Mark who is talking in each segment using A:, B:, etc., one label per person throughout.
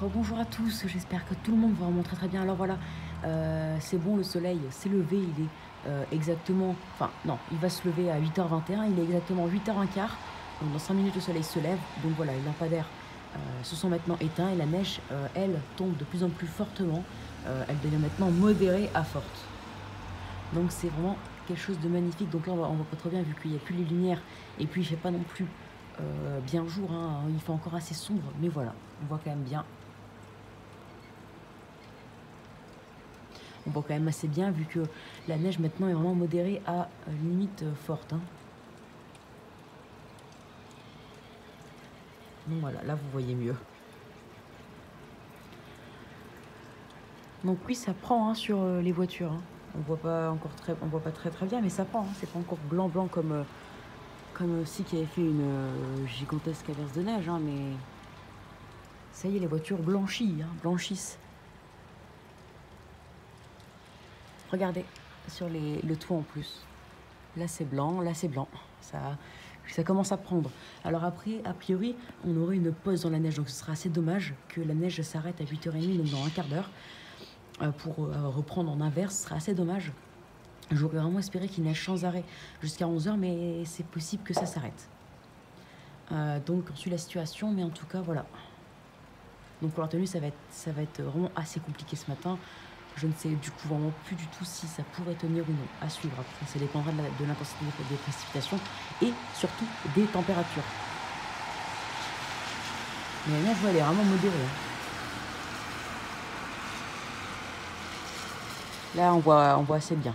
A: Bonjour à tous, j'espère que tout le monde va vraiment très bien. Alors voilà, c'est bon, le soleil s'est levé, il est exactement, enfin non, il va se lever à 8h21, il est exactement 8h15, donc dans 5 minutes le soleil se lève, donc voilà, les lampadaires se sont maintenant éteints et la neige, elle, tombe de plus en plus fortement, elle devient maintenant modérée à forte. Donc c'est vraiment quelque chose de magnifique, donc là on voit pas trop bien vu qu'il n'y a plus les lumières et puis il fait pas non plus bien jour, hein, il fait encore assez sombre, mais voilà, on voit quand même bien. On voit quand même assez bien vu que la neige maintenant est vraiment modérée à limite forte, hein. Donc voilà, là vous voyez mieux. Donc oui, ça prend hein, sur les voitures, hein. On voit pas très bien, mais ça prend, hein. C'est pas encore blanc blanc comme si qui avait fait une gigantesque averse de neige, hein, mais ça y est, les voitures blanchissent, hein, blanchissent. Regardez sur le toit en plus. Là c'est blanc, là c'est blanc. Ça commence à prendre. Alors après, a priori, on aurait une pause dans la neige, donc ce sera assez dommage que la neige s'arrête à 8h30, donc dans un quart d'heure, pour reprendre en inverse, ce sera assez dommage. J'aurais vraiment espéré qu'il neige sans arrêt jusqu'à 11h, mais c'est possible que ça s'arrête. Donc on suit la situation, mais en tout cas, voilà. Donc pour la tenue, ça va être vraiment assez compliqué ce matin. Je ne sais du coup vraiment plus du tout si ça pourrait tenir ou non. À suivre après. Ça dépendra de l'intensité des précipitations et surtout des températures. Mais la neige, elle est vraiment modérée, hein. Là, on voit assez bien.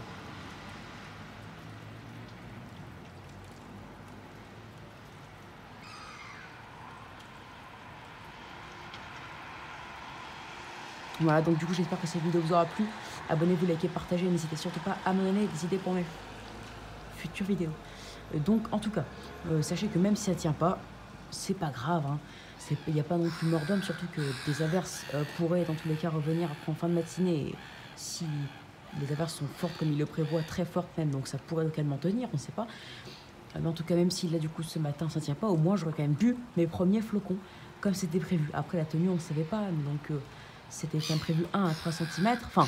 A: Voilà, donc du coup, j'espère que cette vidéo vous aura plu. Abonnez-vous, likez, partagez. N'hésitez surtout pas à me donner des idées pour mes futures vidéos. Donc, en tout cas, sachez que même si ça tient pas, c'est pas grave, hein. Il n'y a pas non plus mort d'homme, surtout que des averses pourraient dans tous les cas revenir après en fin de matinée. Et si les averses sont fortes comme il le prévoit, très fortes même, donc ça pourrait localement tenir, on ne sait pas. Mais en tout cas, même si là du coup ce matin ça tient pas, au moins j'aurais quand même bu mes premiers flocons, comme c'était prévu. Après la tenue, on ne savait pas, donc c'était quand même prévu 1 à 3 cm. Enfin,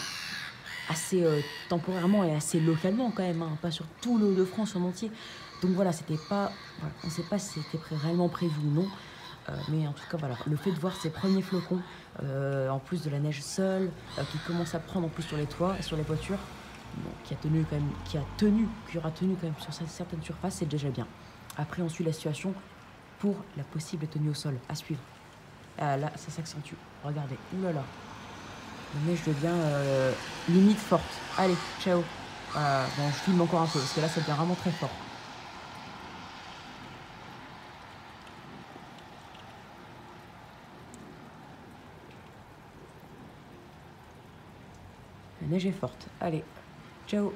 A: assez temporairement et assez localement quand même, hein, pas sur tout le de France en entier. Donc voilà, c'était pas, voilà, on ne sait pas si c'était réellement prévu ou non, mais en tout cas voilà, le fait de voir ces premiers flocons, en plus de la neige seule, qui commence à prendre en plus sur les toits et sur les voitures, bon, qui aura tenu quand même sur certaines surfaces, c'est déjà bien. Après on suit la situation pour la possible tenue au sol à suivre. Ah, là ça s'accentue, regardez, oulala. La neige devient limite forte. Allez, ciao. Bon, je filme encore un peu parce que là, ça devient vraiment très fort. La neige est forte. Allez, ciao.